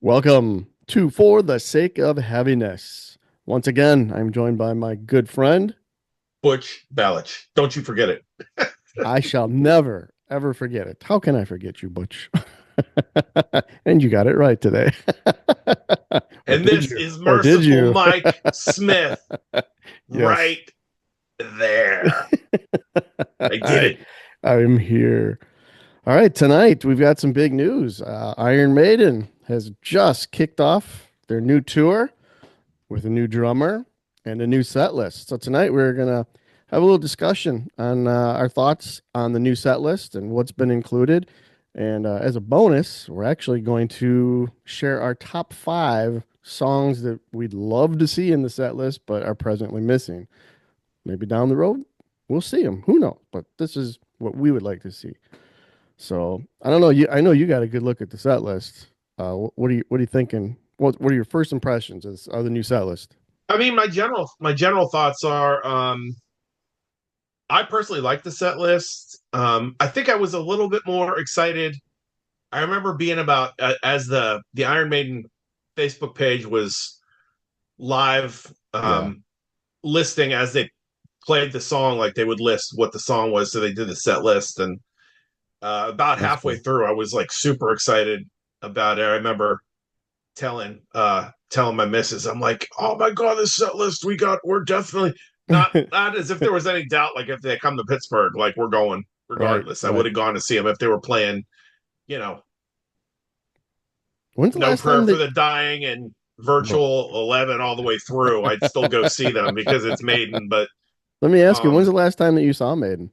Welcome to For the Sake of Heaviness. Once again, I'm joined by my good friend. Butch Balich. Don't you forget it. I shall never, ever forget it. How can I forget you, Butch? And you got it right today. Or And did this you? is Or did Merciful you? Mike Smith Yes. right there. I did I it. I'm here. All right, tonight we've got some big news. Iron Maiden has just kicked off their new tour with a new drummer and a new set list. So tonight we're gonna have a little discussion on our thoughts on the new set list and what's been included. And as a bonus, we're actually going to share our top five songs that we'd love to see in the set list but are presently missing. Maybe down the road we'll see them. Who knows? But this is what we would like to see. So I don't know. I know you got a good look at the set list. What are you thinking? What are your first impressions of the new set list? I mean, my general thoughts are I personally like the set list. I think I was a little bit more excited. I remember being about as the Iron Maiden Facebook page was live Yeah, listing as they played the song, like they would list what the song was, so they did the set list. And about that's halfway cool. through, I was like super excited about it. I remember telling my missus, I'm like, "Oh my god, this set list we're definitely not as if there was any doubt. Like if they come to Pittsburgh, like we're going Right, regardless. I would right. have gone to see them if they were playing. You know, When's the No last time Prayer for that? the Dying and Well, Virtual 11 all the way through. I'd still go see them because it's Maiden, but let me ask you, when's um, the last time that you saw Maiden?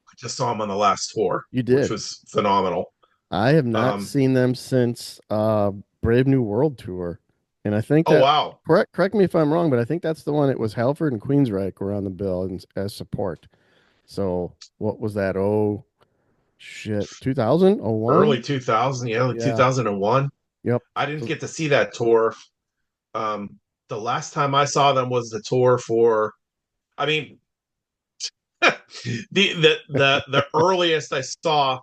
I just saw them on the last tour, You which did. was phenomenal. I have not Um, seen them since Brave New World tour, and I think oh that wow, correct me if I'm wrong, but I think that's the one. It was Halford and Queensryche were on the bill as support. So what was that? Oh shit, 2000, oh early one. 2000, yeah, like Yeah. 2001. Yep. I didn't get to see that tour. Um, the last time I saw them was the tour for, I mean, the earliest I saw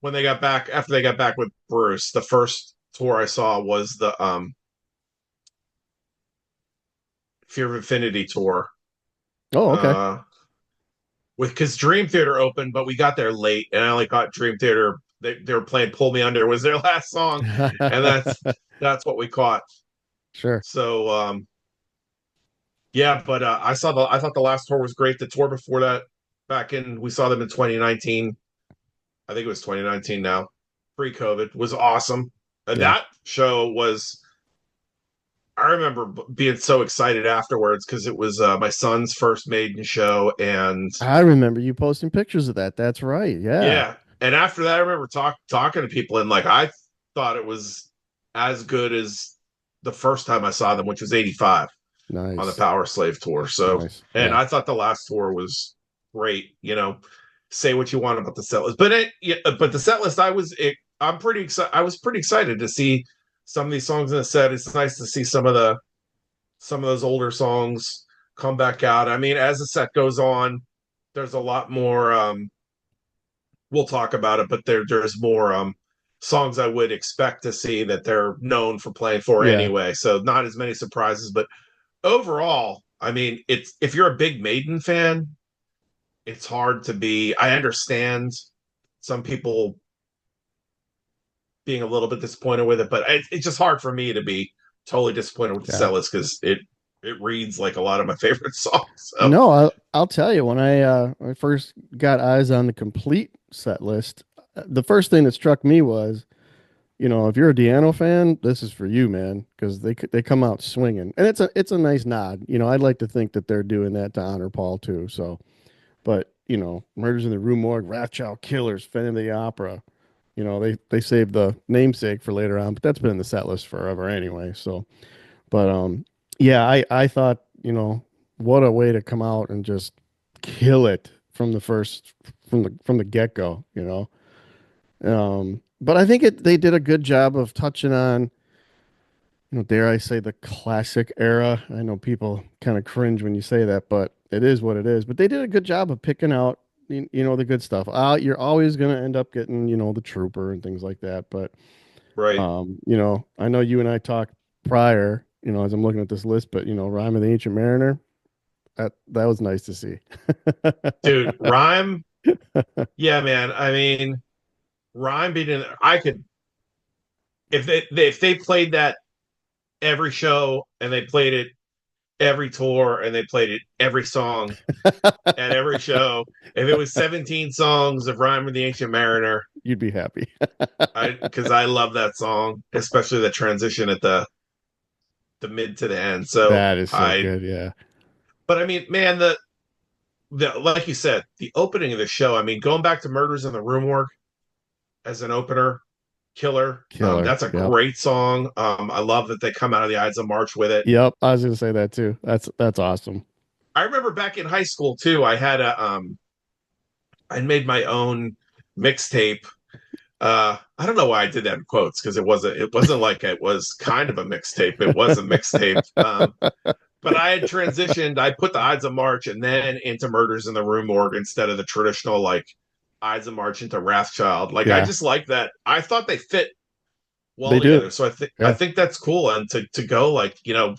when they got back after they got back with Bruce. The first tour I saw was the Fear of Infinity tour. Oh, okay. Uh, with because Dream Theater opened, but we got there late, and I only got Dream Theater. They were playing "Pull Me Under" was their last song, and that's what we caught. Sure. So yeah, but I thought the last tour was great. The tour before that, back in we saw them in 2019. I think it was 2019 now, pre-COVID, was awesome. And Yeah. that show was I remember being so excited afterwards because it was my son's first Maiden show, and I remember you posting pictures of that. That's right. Yeah. yeah. And after that, I remember talking to people, and like I thought it was as good as the first time I saw them, which was '85 on the Nice. Power Slave tour. So, Nice. and Yeah. I thought the last tour was great. Say what you want about the set list, but but the set list, I'm pretty excited. I was pretty excited to see some of these songs in the set. It's nice to see some of those older songs come back out. I mean, as the set goes on, there's a lot more. We'll talk about it, but there's more songs I would expect to see that they're known for playing for Yeah. anyway. So not as many surprises, but overall, I mean, it's if you're a big Maiden fan, it's hard to be. I understand some people being a little bit disappointed with it, but it's just hard for me to be totally disappointed with the Yeah. set list because it reads like a lot of my favorite songs. So, No, I'll tell you when I first got eyes on the complete set list, the first thing that struck me was, if you're a Deano fan, this is for you, man, because they come out swinging, and it's a nice nod. I'd like to think that they're doing that to honor Paul too. So, but Murders in the Rue Morgue, Wrathchild Killers, Phantom of the Opera. They saved the namesake for later on, but that's been in the set list forever anyway. So, but yeah, I thought, what a way to come out and just kill it from the get go, But I think they did a good job of touching on, dare I say, the classic era. I know people kind of cringe when you say that, but it is what it is. But they did a good job of picking out, the good stuff. You're always going to end up getting, the Trooper and things like that. But Right. I know you and I talked prior, as I'm looking at this list, but Rhyme of the Ancient Mariner, that was nice to see. Dude, Rhyme, yeah, man. I mean, Rhyme being in, I could if they played that every show and they played it every tour and they played it every song at every show. If it was 17 songs of Rhyme of the Ancient Mariner, You'd be happy. I because I love that song, especially the transition at the mid to the end. So That is so I good. Yeah. but I mean, man, the like you said, the opening of the show, I mean, going back to Murders in the Room Work as an opener, killer. Killer. That's a Yep. great song. I love that they come out of the Ides of March with it. Yep. I was gonna say that too. That's awesome. I remember back in high school too, I made my own mixtape. I don't know why I did that in quotes because it wasn't like it was kind of a mixtape. It was a mixtape. But I had transitioned. I put the Ides of March and then into Murders in the Rue Morgue instead of the traditional like Ides of March into Wrathchild. Like I Yeah, just like that. I thought they fit well they do. together. So I Yeah. think that's cool. And to go like I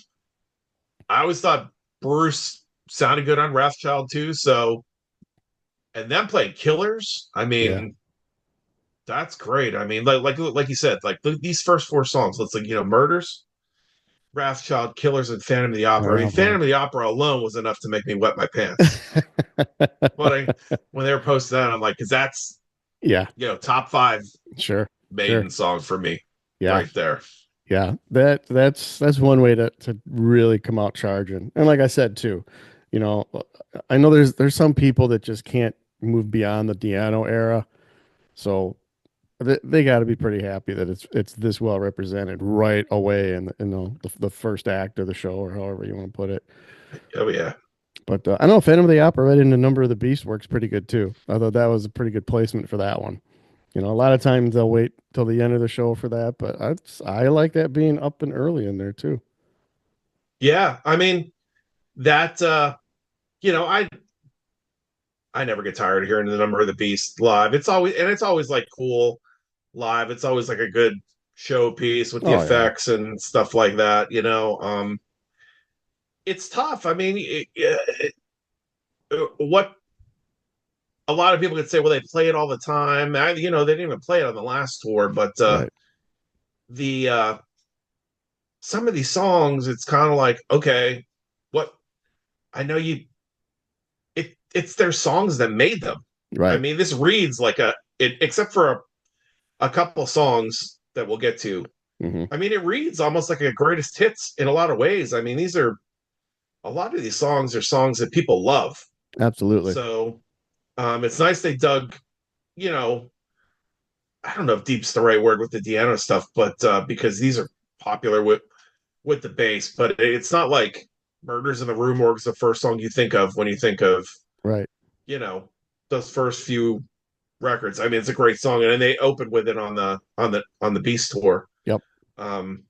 always thought Bruce sounded good on Wrathchild too. So and then playing Killers. I Yeah. mean, that's great. I mean, like you said, like these first four songs. Let's like Murders, Wrathchild, Killers, and Phantom of the Opera. I mean, Phantom of the Opera alone was enough to make me wet my pants. But when they were posting that, I'm like, because that's Yeah. top five Sure. Sure. Maiden song for me, Yeah. right there. Yeah. That's one way to really come out charging. And like I said too, you know, I know there's some people that just can't move beyond the Diano era. So they got to be pretty happy that it's this well represented right away in the first act of the show or however you want to put it. Oh yeah, But I know Phantom of the Opera right into Number of the Beast works pretty good too. I thought that was a pretty good placement for that one. A lot of times they'll wait till the end of the show for that, but I like that being up and early in there too. yeah. I mean that. You know, I never get tired of hearing the Number of the Beast live. It's always like cool live. It's always like a good showpiece with the Oh yeah, effects and stuff like that. It's tough. I mean, what a lot of people could say, well, they play it all the time. They didn't even play it on the last tour, but right, the some of these songs, it's kind of like, okay, what I know it's their songs that made them. I right. mean, this reads like except for a couple songs that we'll get to. Hmm. I mean, it reads almost like a greatest hits in a lot of ways. I mean, these are a lot of these songs are songs that people love. Absolutely. So it's nice they dug, you know, I don't know if deep's the right word with the Deanna stuff, but because these are popular with the bass, but it's not like Murders in the Rue Morgue is the first song you think of when you think of, Right. you know, those first few records. I mean, it's a great song, and they opened with it on the Beast tour. Yep. Um,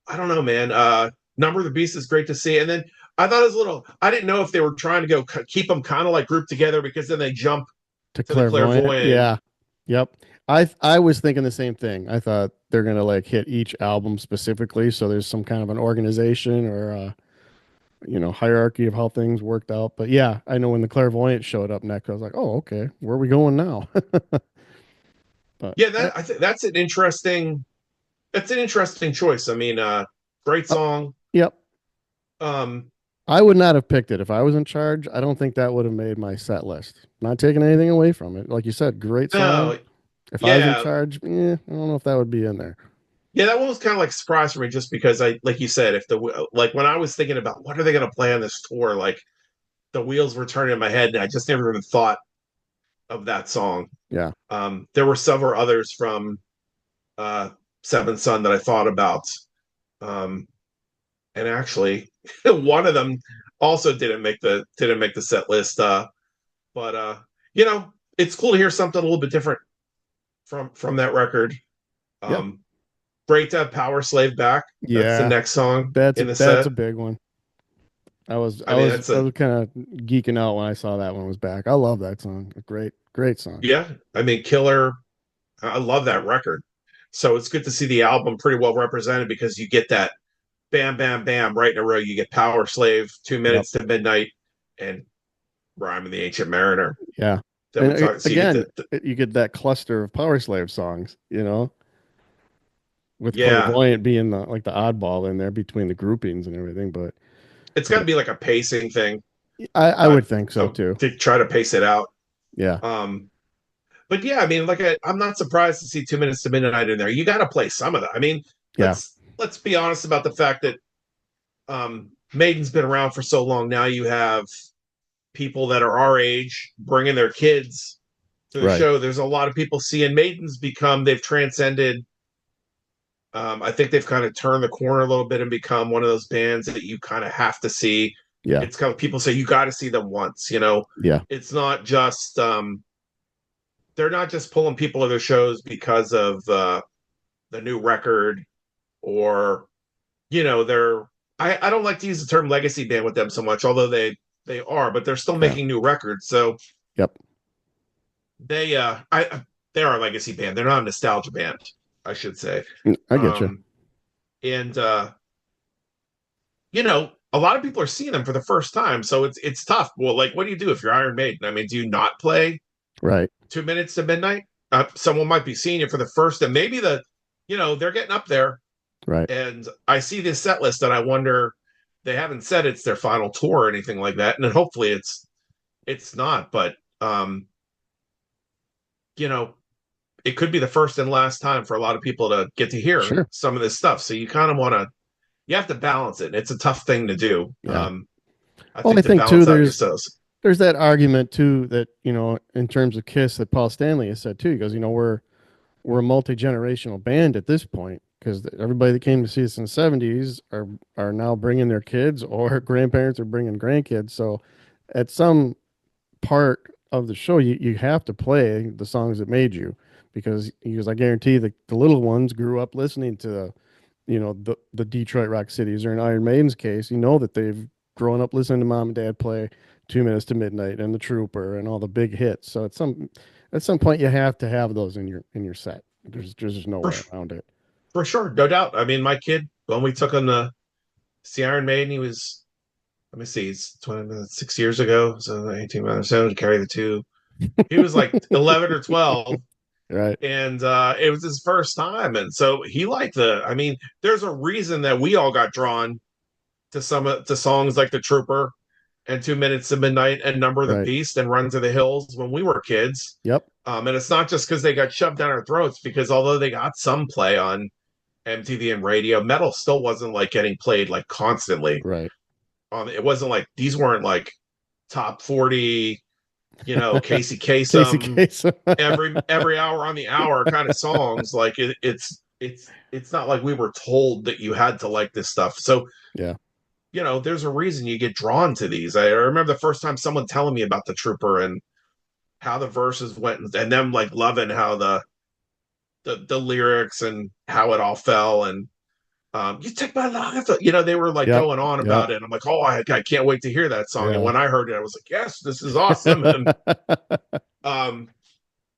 I don't know, man. Number of the Beast is great to see, and then I thought it was a little. I didn't know if they were trying to go keep them kind of like grouped together because then they jump To to the clairvoyant. clairvoyant. Yeah. Yep. I was thinking the same thing. I thought they're gonna like hit each album specifically, so there's some kind of an organization or hierarchy of how things worked out. But yeah, I know when the clairvoyant showed up next, I was like, oh, okay, where are we going now? But Yeah, that I think that's an interesting choice. I mean, great uh, song. yep, Um, I would not have picked it if I was in charge. I don't think that would have made my set list. Not taking anything away from it. Like you said, great song. no, If I was in yeah, charge, I don't know if that would be in there. yeah, that one was kind of like a surprise for me, just because like you said, if the like when I was thinking about what are they going to play on this tour, like the wheels were turning in my head, and I just never even thought of that song. Yeah. There were several others from uh, Seventh Son that I thought about, um, and actually, one of them also didn't make the set list. But it's cool to hear something a little bit different from that record. Yep. Um, Great to have Power Slave back. That's the Yeah. next song That's a in the that's a set. big one. I was I I mean, was that's I a was kind of geeking out when I saw that one was back. I love that song. A great song. yeah. I mean, Killer. I love that record. So it's good to see the album pretty well represented because you get that bam, bam, bam right in a row. You get Power Slave, Two Yep. Minutes to Midnight, and Rhyme of the Ancient Mariner. Yeah. Then And we talk. So you get again, the you get that cluster of Power Slave songs, with yeah. Clairvoyant being like the oddball in there between the groupings and everything. It's got to But be like a pacing thing I would think so too. to try to pace it out. Yeah. Um, but yeah, I mean, I'm not surprised to see 2 Minutes to Midnight in there. You got to play some of that. I mean, Yeah. let's be honest about the fact that Maiden's been around for so long. Now you have people that are our age bringing their kids to the Right. show. There's a lot of people seeing Maiden's they've transcended. I think they've kind of turned the corner a little bit and become one of those bands that you kind of have to see. Yeah. It's kind of people say you got to see them once. Yeah. It's not just they're not just pulling people to their shows because of the new record or they're I don't like to use the term legacy band with them so much, although they are, but they're still Yeah. making new records. So Yep. they are a legacy band. They're not a nostalgia band, I should say. I get you. Um and a lot of people are seeing them for the first time, so it's tough. Well, like, what do you do if you're Iron Maiden? I mean, do you not play Right. 2 Minutes to Midnight? Someone might be seeing you for the first, and maybe they're getting up there. Right. And I see this set list, and I wonder, they haven't said it's their final tour or anything like that, and then hopefully it's not. But you know, it could be the first and last time for a lot of people to get to hear Sure. some of this stuff. So you have to balance it. It's a tough thing to do. Yeah. I Well, think I to think too, balance out your shows. there's that argument too that, in terms of Kiss that Paul Stanley has said too. He goes, we're a multi-generational band at this point because everybody that came to see us in the 70s are now bringing their kids or grandparents are bringing grandkids. So at some part of the show, you have to play the songs that made you because he goes, I guarantee the little ones grew up listening to the Detroit Rock Cities, or in Iron Maiden's case, that they've grown up listening to mom and dad play 2 Minutes to Midnight and The Trooper and all the big hits. So at some point you have to have those in your set. There's just no For, way around it. for sure, no doubt. I mean, my kid, when we took him to see Iron Maiden, he was, let me see, it's 6 years ago. So 18 months, to carry the two. He was like 11 or 12. Right. And it was his first time. And so he liked I mean, there's a reason that we all got drawn to songs like The Trooper and 2 Minutes to Midnight and Number of the Right. Beast and Run to the Hills when we were kids. Yep. And it's not just because they got shoved down our throats, because although they got some play on MTV and radio, metal still wasn't like getting played like constantly. Right. It wasn't like these weren't like top 40, Casey Casey Kasem Kasem. every hour on the hour kind of songs. Like it's not like we were told that you had to like this stuff. So Yeah. there's a reason you get drawn to these. I remember the first time someone telling me about the Trooper and how the verses went, and them like loving how the lyrics and how it all fell. And you take my life, they were like Yep. going on Yep. about it. And I'm like, oh, I can't wait to hear that song. And Yeah. when I heard it, I was like, yes, this is awesome. And um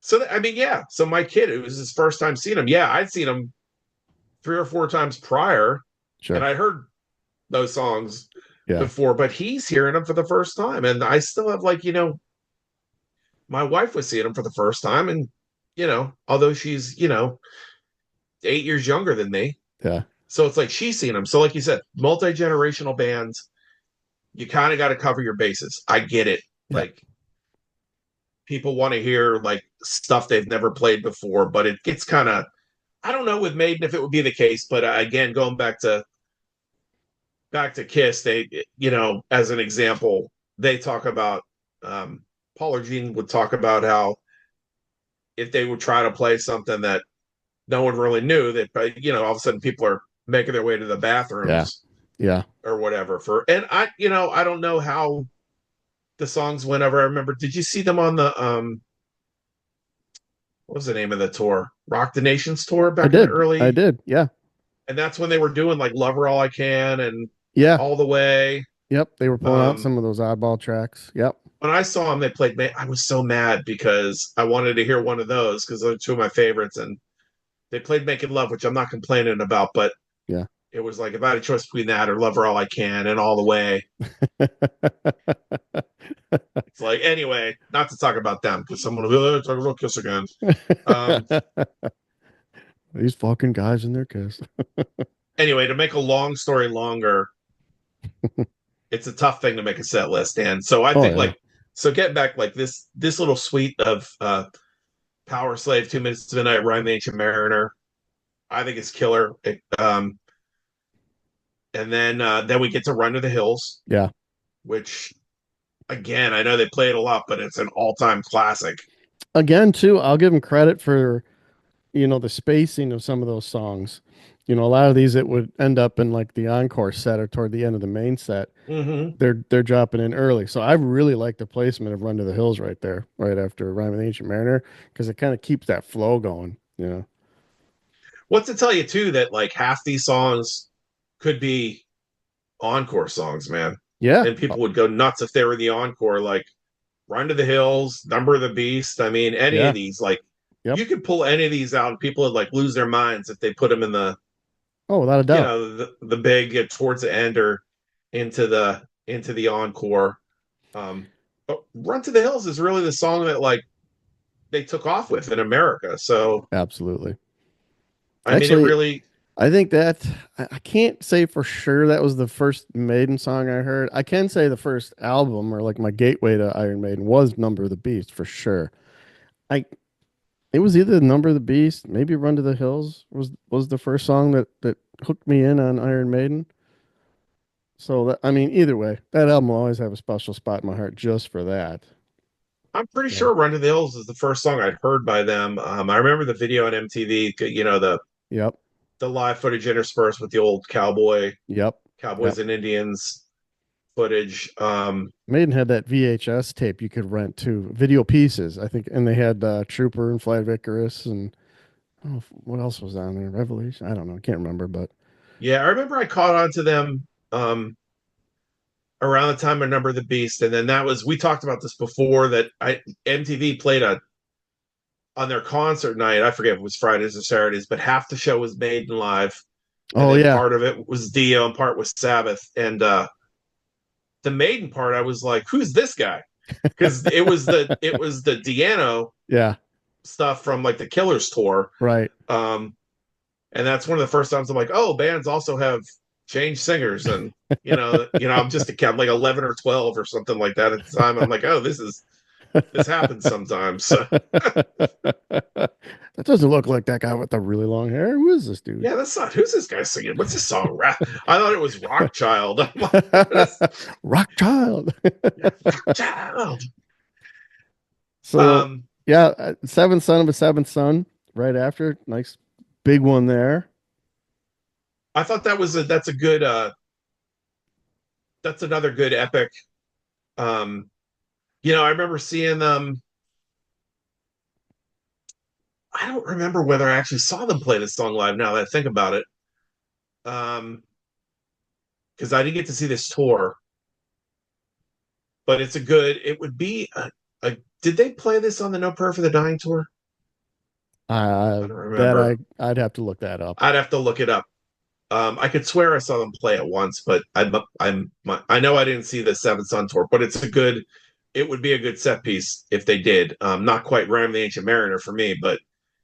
so I mean, yeah. So my kid, it was his first time seeing him. Yeah, I'd seen him 3 or 4 times prior, and Sure. I'd heard those songs Yeah. before, but he's hearing them for the first time. And I still have like, my wife was seeing him for the first time, and although she's 8 years younger than me, Yeah. so it's like she's seeing him. So like you said, multi-generational bands, you kind of got to cover your bases. I get it. Yeah. Like, people want to hear like stuff they've never played before, but it gets kind of, I don't know with Maiden if it would be the case, but again, going back to Kiss, they, as an example, they talk about, Paul or Gene would talk about how if they would try to play something that no one really knew, that all of a sudden people are making their way to the Yeah. bathrooms Yeah. or whatever. And I don't know how the songs went over. I remember, did you see them on the what was the name of the tour? Rock the Nations tour I back in the did. I early, did. Yeah. and that's when they were doing like Lover All I Can and Yeah. All the Way. Yep. They were pulling out Um, some of those oddball tracks. Yep. when I saw them, they played. I was so mad because I wanted to hear one of those because they're two of my favorites, and they played Making Love, which I'm not complaining about, but Yeah. it was like if I had a choice between that or Love Her All I Can and All the Way. It's like anyway, not to talk about them because someone will be like, talk about Kiss again. Um, These fucking guys in their kiss. anyway, to make a long story longer, it's a tough thing to make a set list, and so I Oh think yeah. like so getting back like this little suite of Power Slave, 2 Minutes to Midnight, Rhyme the Ancient Mariner, I think it's killer. And then we get to Run to the Hills, Yeah. which again I know they play it a lot, but it's an all time classic. Again, too, I'll give them credit for, the spacing of some of those songs. A lot of these it would end up in like the encore set or toward the end of the main set. Mm-hmm. They're dropping in early. So I really like the placement of Run to the Hills right there, right after Rhyme of the Ancient Mariner, because it kind of keeps that flow going. What's to tell you too that like half these songs could be encore songs, man, Yeah. and people would go nuts if they were the encore. Like Run to the Hills, Number of the Beast. I mean, any of Yeah. these, like Yep. you could pull any of these out, and people would like lose their minds if they put them in the Oh, without a doubt. the big towards the end or into the encore. But Run to the Hills is really the song that like they took off with in America. So Absolutely. I mean, it Actually, really. I think that I can't say for sure that was the first Maiden song I heard. I can say the first album or like my gateway to Iron Maiden was Number of the Beast for sure. I It was either Number of the Beast, maybe Run to the Hills was the first song that hooked me in on Iron Maiden. So that, I mean, either way, that album will always have a special spot in my heart just for that. I'm pretty So, sure Run to the Hills is the first song I'd heard by them. I remember the video on MTV, yep, the live footage interspersed with the old yep, Cowboys yep. and Indians footage. Maiden had that VHS tape you could rent too, video pieces, I think, and they had Trooper and Flight of Icarus and oh, what else was on there? Revelation? I don't know, I can't remember, but Yeah, I remember I caught on to them around the time of Number of the Beast, and then that was we talked about this before that I MTV played a on their concert night. I forget if it was Fridays or Saturdays, but half the show was Maiden live, and oh then yeah, part of it was Dio and part was Sabbath. And the Maiden part, I was like, "Who's this guy?" Because it was the Diano yeah, stuff from like the Killers tour. right. Um, and that's one of the first times I'm like, oh, bands also have changed singers, and I'm just a kid, like 11 or 12 or something like that at the time. I'm like, oh, this happens sometimes. So, That doesn't look like that guy with the really long hair. Who is this dude? yeah, that's not who's this guy singing. What's this song? Rap? I thought it was Rock Child. I'm like, what is Rock child. Rock Child? So Um, yeah, seventh son of a seventh son. Right after, nice big one there. I thought that's a good that's another good epic. Um, I remember seeing them. I don't remember whether I actually saw them play this song live now that I think about it. Um, because I didn't get to see this tour, but it would be did they play this on the No Prayer for the Dying tour? I don't That remember. I'd have to look that up. I'd have to look it up. I could swear I saw them play it once, but I know I didn't see the Seventh Son tour, but it would be a good set piece if they did. Not quite Ram the Ancient Mariner for me, but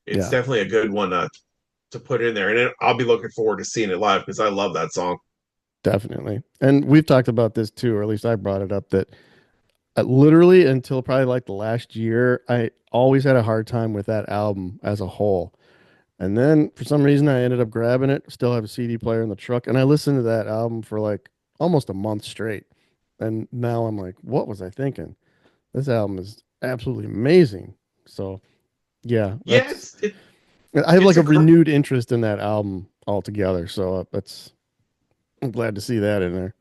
it's Yeah, definitely a good one to put in there, and I'll be looking forward to seeing it live because I love that song. definitely. And we've talked about this too, or at least I brought it up that literally until probably like the last year, I always had a hard time with that album as a whole. And then for some reason, I ended up grabbing it. Still have a CD player in the truck, and I listened to that album for like almost a month straight. And now I'm like, what was I thinking? This album is absolutely amazing. So yeah, Yeah, that's I have it's like a a renewed interest in that album altogether. So that's I'm glad to see that in there.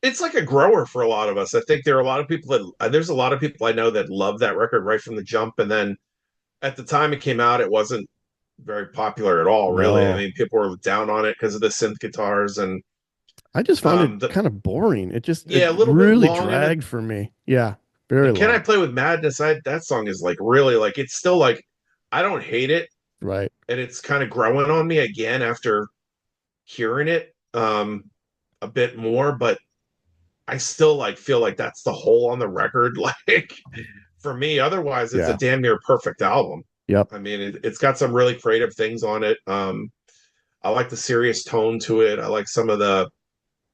it's like a grower for a lot of us. I think there are a lot of people there's a lot of people I know that love that record right from the jump, and then at the time it came out, it wasn't very popular at all. Really, I No, mean, people were down on it because of the synth guitars and I just found it the kind of boring. It yeah, a little bit really long in it. dragged for me. Yeah, very And Can I long. Play with Madness? That song is like really like it's still like I don't hate it, Right. and it's kind of growing on me again after hearing it a bit more, but I still like feel like that's the hole on the record. Like for me, otherwise it's a Yeah. damn near perfect album. Yep. I mean, it's got some really creative things on it. I like the serious tone to it. I like some of the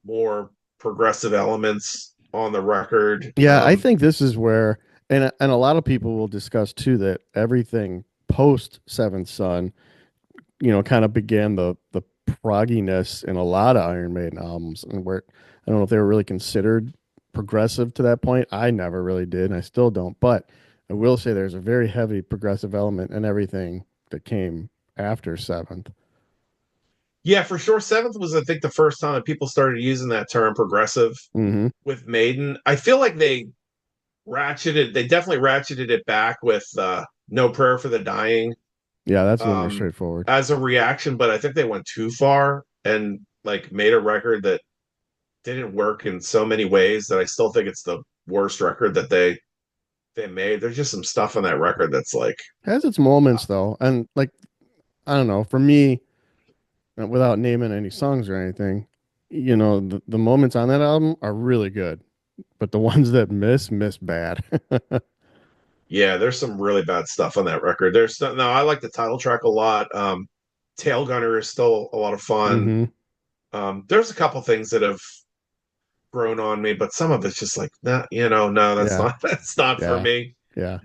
more progressive elements on the record. Yeah, I think this is where, and a lot of people will discuss too that everything post Seventh Son, kind of began the progginess in a lot of Iron Maiden albums, and where I don't know if they were really considered progressive to that point. I never really did, and I still don't. But I will say there's a very heavy progressive element in everything that came after Seventh. Yeah, for sure. Seventh was, I think, the first time that people started using that term progressive Hmm. with Maiden. I feel like they definitely ratcheted it back with No Prayer for the Dying Yeah, that's a little more um, straightforward. as a reaction, but I think they went too far and like made a record that didn't work in so many ways that I still think it's the worst record that they made. There's just some stuff on that record that's like, Has its moments though, and like I don't know, for me, without naming any songs or anything, the moments on that album are really good, but the ones that miss bad. yeah, there's some really bad stuff on that record. There's no, I like the title track a lot. Tail Gunner is still a lot of fun. Hmm. There's a couple things that have grown on me, but some of it's just like, nah, no, that's Yeah, not that's not for yeah, me. yeah,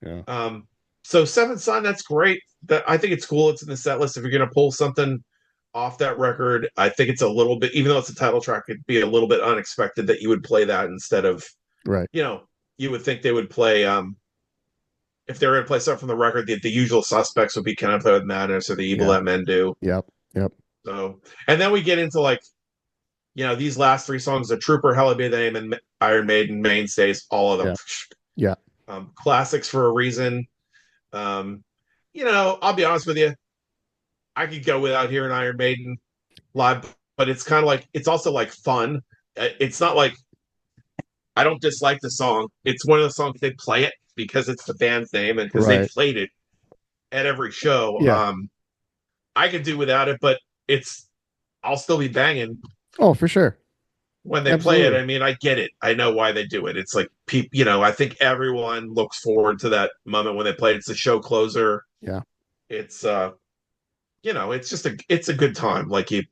yeah, Um, so Seventh Son, that's great. That I think it's cool. It's in the set list. If you're gonna pull something off that record, I think it's a little bit, even though it's a title track, it'd be a little bit unexpected that you would play that instead of, right. you know, you would think they would play if they were gonna play something from the record, the usual suspects would be Kind of Madness or the Evil Yeah, That Men Do. yep, yep, So and then we get into like, these last three songs, The Trooper, Hell Be the Name, and Iron Maiden mainstays, all of them. yeah, yeah, Classics for a reason. Um, I'll be honest with you. I could go without hearing Iron Maiden live, but it's kind of like it's also like fun. It's not like I don't dislike the song. It's one of the songs they play it because it's the band's name and because they right. played it at every show. Yeah. I could do without it, but I'll still be banging Oh, for sure. when they play it. Absolutely. I mean, I get it. I know why they do it. It's like people, I think everyone looks forward to that moment when they play it. It's the show closer. Yeah. It's it's just it's a good time. Like you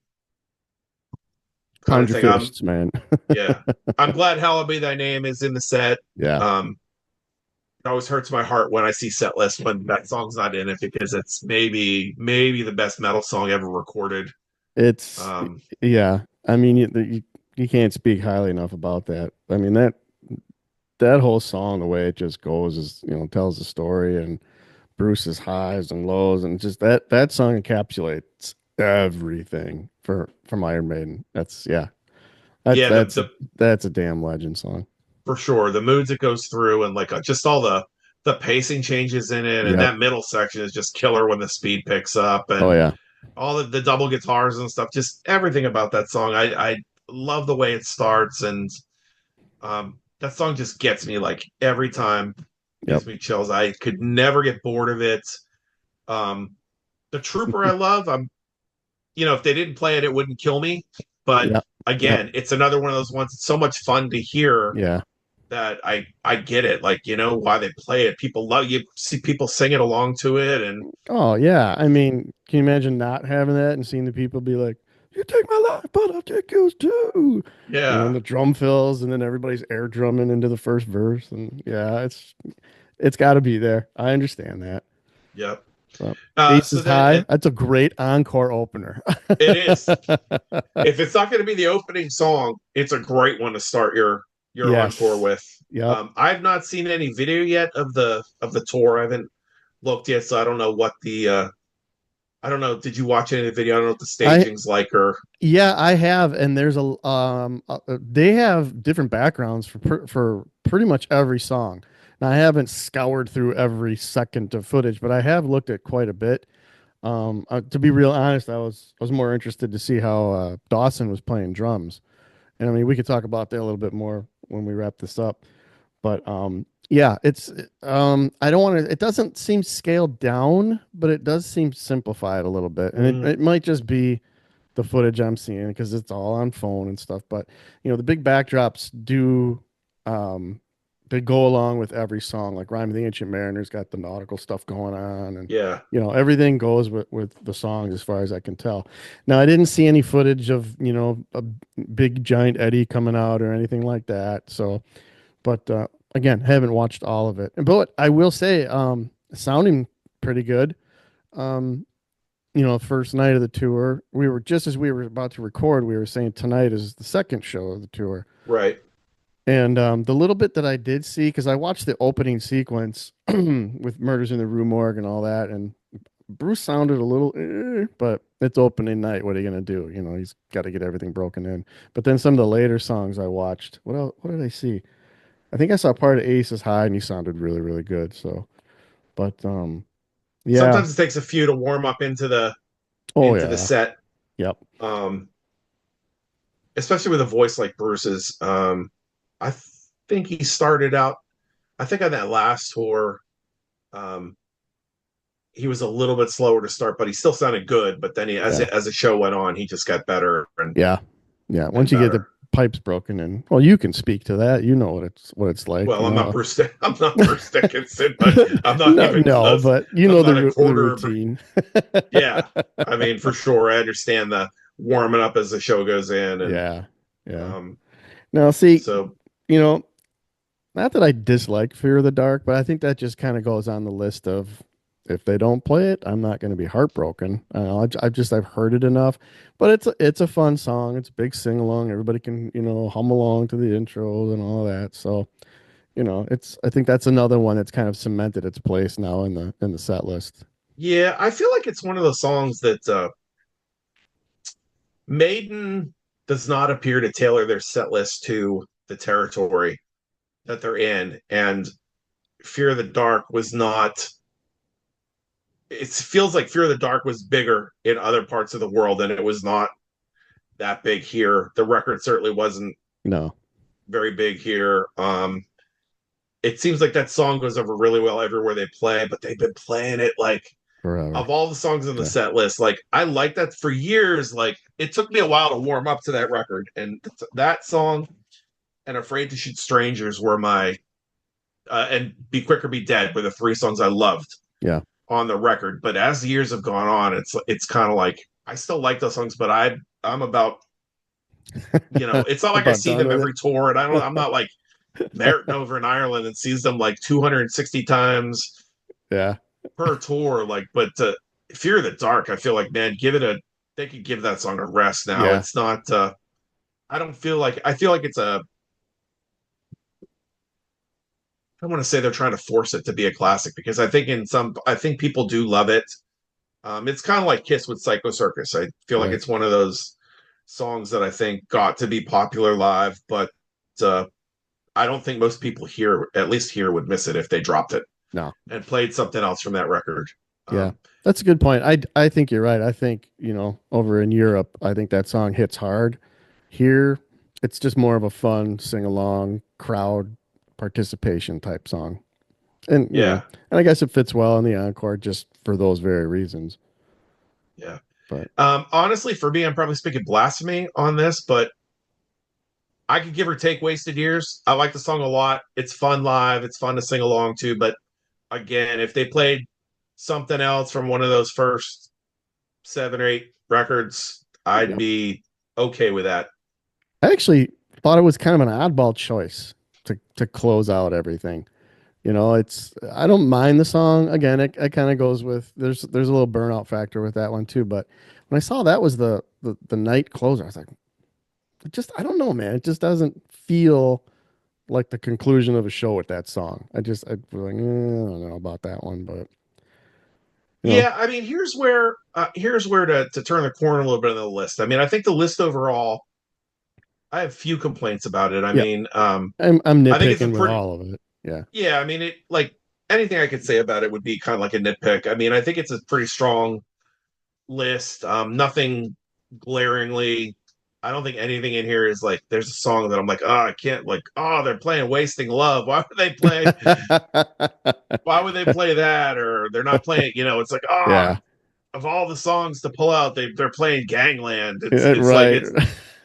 kind Pound of your thing. fists, man. Yeah. I'm glad Hallowed Be Thy Name is in the set. Yeah. It always hurts my heart when I see Setlist when that song's not in it because it's maybe the best metal song ever recorded. It's Um, yeah. I mean, you can't speak highly enough about that. I mean that whole song, the way it just goes, is tells the story and Bruce's highs and lows, and just that song encapsulates everything from Iron Maiden. That's yeah. That's yeah, that's a that's a damn legend song. for sure the moods it goes through and like just all the pacing changes in it, and Yep. that middle section is just killer when the speed picks up Oh and yeah. all the double guitars and stuff. Just everything about that song. I love the way it starts and that song just gets me like every time, Yep. gives me chills. I could never get bored of it. Um, the Trooper I love. If they didn't play it, it wouldn't kill me. But Yep. Yep. again, it's another one of those ones. It's so much fun to hear Yeah. that I get it. Like why they play it. People love you see people sing it along to it, and Oh yeah. I mean, can you imagine not having that and seeing the people be like, "You take my life, but I'll take yours too." And yeah, the drum fills, and then everybody's air drumming into the first verse, and yeah, it's got to be there. I understand that. yep. Well, So Aces then High. That's a great encore opener. it is. If it's not going to be the opening song, it's a great one to start your encore Yes. with. Yep. I've not seen any video yet of the tour. I haven't looked yet, so I don't know what the I don't know. Did you watch any of the video? I don't know what the I staging's like or Yeah, I have, and there's they have different backgrounds for pretty much every song. Now I haven't scoured through every second of footage, but I have looked at quite a bit. To be real honest, I was more interested to see how Dawson was playing drums, and I mean we could talk about that a little bit more when we wrap this up. But Yeah, it's I don't want to, it doesn't seem scaled down, but it does seem simplified a little bit. And it Mm, might just be the footage I'm seeing because it's all on phone and stuff. But the big backdrops do um they go along with every song. Like Rhyme of the Ancient Mariner's got the nautical stuff going on, and yeah, everything goes with the songs as far as I can tell. Now I didn't see any footage of a big giant eddy coming out or anything like that. So, but again, haven't watched all of it. But I will say, sounding pretty good. Um, first night of the tour, we were just as we were about to record, we were saying tonight is the second show of the tour. right. And the little bit that I did see, because I watched the opening sequence with Murders in the Rue Morgue and all that, and Bruce sounded a little, but it's opening night. What are you gonna do? He's got to get everything broken in. But then some of the later songs I watched, what else, what did I see? I think I saw part of Ace is High, and he sounded really, really good. So, but yeah, Sometimes it takes a few to warm up oh into the yeah, set. yep, Um, especially with a voice like Bruce's. I think he started out. I think on that last tour, um, he was a little bit slower to start, but he still sounded good. But then yeah. as the show went on, he just got better Yeah. Yeah. Once and you get the better. pipes broken in, well, you can speak to that. You know what it's like, Well, I'm not Bruce. I'm not no, Bruce Dickinson, but I'm not even no, close. but you I'm know not a the quarter. routine. Yeah, I mean, for sure, I understand the warming up as the show goes in, and Yeah. Yeah. um, Now, see, so you know, not that I dislike Fear of the Dark, but I think that just kind of goes on the list of if they don't play it, I'm not going to be heartbroken. I don't know, I've heard it enough, but it's a fun song. It's a big sing along. Everybody can hum along to the intros and all that. So it's I think that's another one that's kind of cemented its place now in the set list. yeah, I feel like it's one of those songs that Maiden does not appear to tailor their set list to the territory that they're in, and Fear of the Dark was not. It feels like Fear of the Dark was bigger in other parts of the world, and it was not that big here. The record certainly wasn't No, very big here. It seems like that song goes over really well everywhere they play, but they've been playing it like forever. of all the songs in the Yeah, set list, like I like that for years. Like it took me a while to warm up to that record, and that song and Afraid to Shoot Strangers were my and Be Quick or Be Dead were the three songs I loved yeah, on the record. But as the years have gone on, it's kind of like I still like those songs, but I'm about it's not like I about see done them with every tour, and I'm not like Merritt over in Ireland and sees them like 260 times yeah, per tour. Like, but Fear of the Dark, I feel like, man, they could give that song a rest now. yeah. It's not, I don't feel like, I feel like it's I don't want to say they're trying to force it to be a classic because I think people do love it. It's kind of like Kiss with Psycho Circus. I feel like Right. it's one of those songs that I think got to be popular live, but uh, I don't think most people here, at least here, would miss it if they dropped it No. and played something else from that record. Yeah. Um, That's a good point. I think you're right. I think, over in Europe, I think that song hits hard. Here, it's just more of a fun sing along crowd participation type song. And, yeah, and I guess it fits well in the encore just for those very reasons. yeah. But Honestly, for me, I'm probably speaking blasphemy on this, but I could give or take Wasted Years. I like the song a lot. It's fun live. It's fun to sing along to. But again, if they played something else from one of those first 7 or 8 records, I'd yep. be okay with that. I actually thought it was kind of an oddball choice to close out everything. It's I don't mind the song. Again, it kind of goes with there's a little burnout factor with that one too. But when I saw that was the night closer, I was like, I don't know, man. It just doesn't feel like the conclusion of a show with that song. I was like, I don't know about that one, but you know, Yeah, I mean, here's where to turn the corner a little bit on the list. I mean, I think the list overall, I have few complaints about it. I yeah, mean, I'm I think it's a nitpicking with pretty all of it. Yeah, yeah. I mean, it like anything I could say about it would be kind of like a nitpick. I mean, I think it's a pretty strong list. Nothing glaringly. I don't think anything in here is like there's a song that I'm like, oh, I can't like, oh, they're playing Wasting Love. Why would they play that? Or they're not playing, it's like, oh, Yeah. of all the songs to pull out, they're playing Gangland. It's like Right. it's